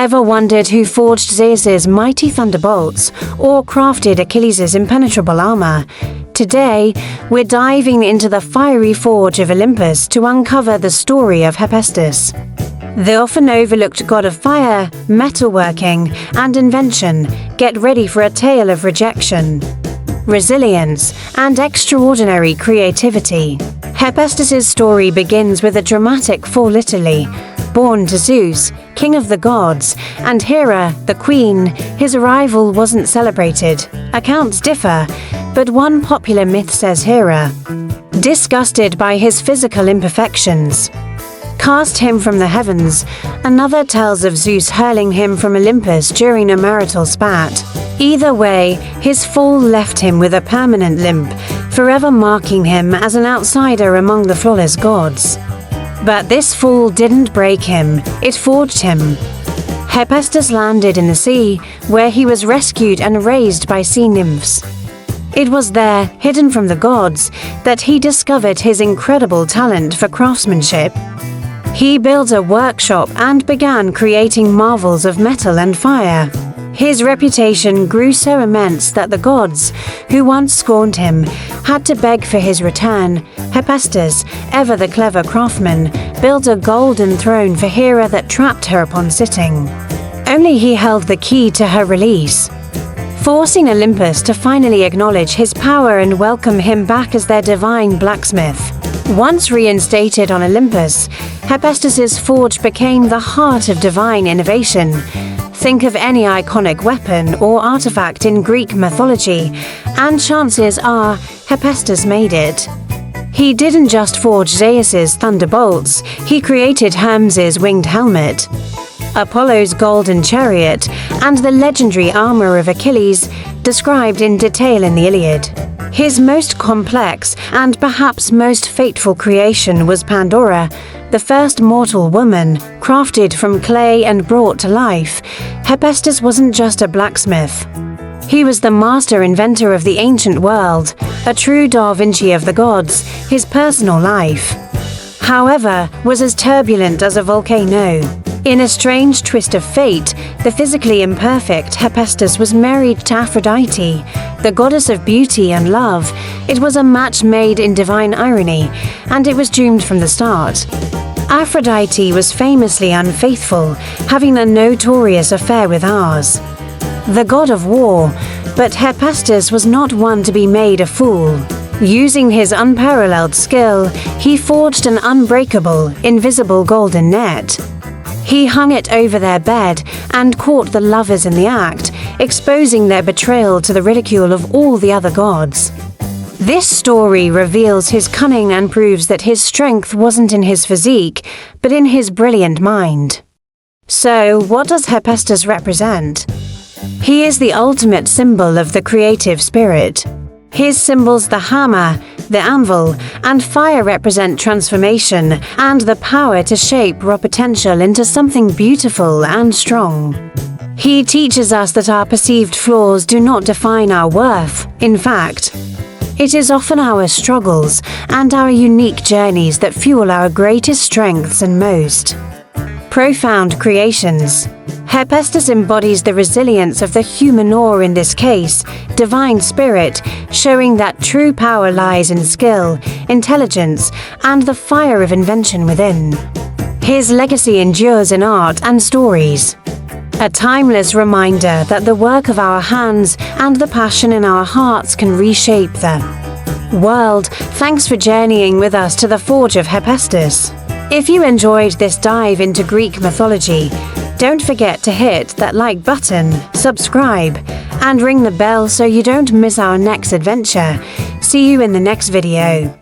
Ever wondered who forged Zeus's mighty thunderbolts or crafted Achilles' impenetrable armor? Today, we're diving into the fiery forge of Olympus to uncover the story of Hephaestus, the often overlooked god of fire, metalworking, and invention. Get ready for a tale of rejection, resilience, and extraordinary creativity. Hephaestus' story begins with a dramatic fall. Italy. Born to Zeus, king of the gods, and Hera, the queen, his arrival wasn't celebrated. Accounts differ, but one popular myth says Hera, disgusted by his physical imperfections, cast him from the heavens. Another tells of Zeus hurling him from Olympus during a marital spat. Either way, his fall left him with a permanent limp, forever marking him as an outsider among the flawless gods. But this fall didn't break him, it forged him. Hephaestus landed in the sea, where he was rescued and raised by sea nymphs. It was there, hidden from the gods, that he discovered his incredible talent for craftsmanship. He built a workshop and began creating marvels of metal and fire. His reputation grew so immense that the gods, who once scorned him, had to beg for his return. Hephaestus, ever the clever craftsman, built a golden throne for Hera that trapped her upon sitting. Only he held the key to her release, forcing Olympus to finally acknowledge his power and welcome him back as their divine blacksmith. Once reinstated on Olympus, Hephaestus' forge became the heart of divine innovation. Think of any iconic weapon or artifact in Greek mythology, and chances are Hephaestus made it. He didn't just forge Zeus's thunderbolts, he created Hermes's winged helmet, Apollo's golden chariot, and the legendary armor of Achilles, described in detail in the Iliad. His most complex and perhaps most fateful creation was Pandora, the first mortal woman, crafted from clay and brought to life. Hephaestus wasn't just a blacksmith. He was the master inventor of the ancient world, a true Da Vinci of the gods. His personal life, however, was as turbulent as a volcano. In a strange twist of fate, the physically imperfect Hephaestus was married to Aphrodite, the goddess of beauty and love. It was a match made in divine irony, and it was doomed from the start. Aphrodite was famously unfaithful, having a notorious affair with Mars, the god of war, but Hephaestus was not one to be made a fool. Using his unparalleled skill, he forged an unbreakable, invisible golden net. He hung it over their bed and caught the lovers in the act, exposing their betrayal to the ridicule of all the other gods. This story reveals his cunning and proves that his strength wasn't in his physique, but in his brilliant mind. So, what does Hephaestus represent? He is the ultimate symbol of the creative spirit. His symbols, the hammer, the anvil, and fire, represent transformation and the power to shape raw potential into something beautiful and strong. He teaches us that our perceived flaws do not define our worth. In fact, it is often our struggles and our unique journeys that fuel our greatest strengths and most profound creations. Hephaestus embodies the resilience of the human, or in this case, divine spirit, showing that true power lies in skill, intelligence, and the fire of invention within. His legacy endures in art and stories, a timeless reminder that the work of our hands and the passion in our hearts can reshape the world. Thanks for journeying with us to the forge of Hephaestus. If you enjoyed this dive into Greek mythology, don't forget to hit that like button, subscribe, and ring the bell so you don't miss our next adventure. See you in the next video.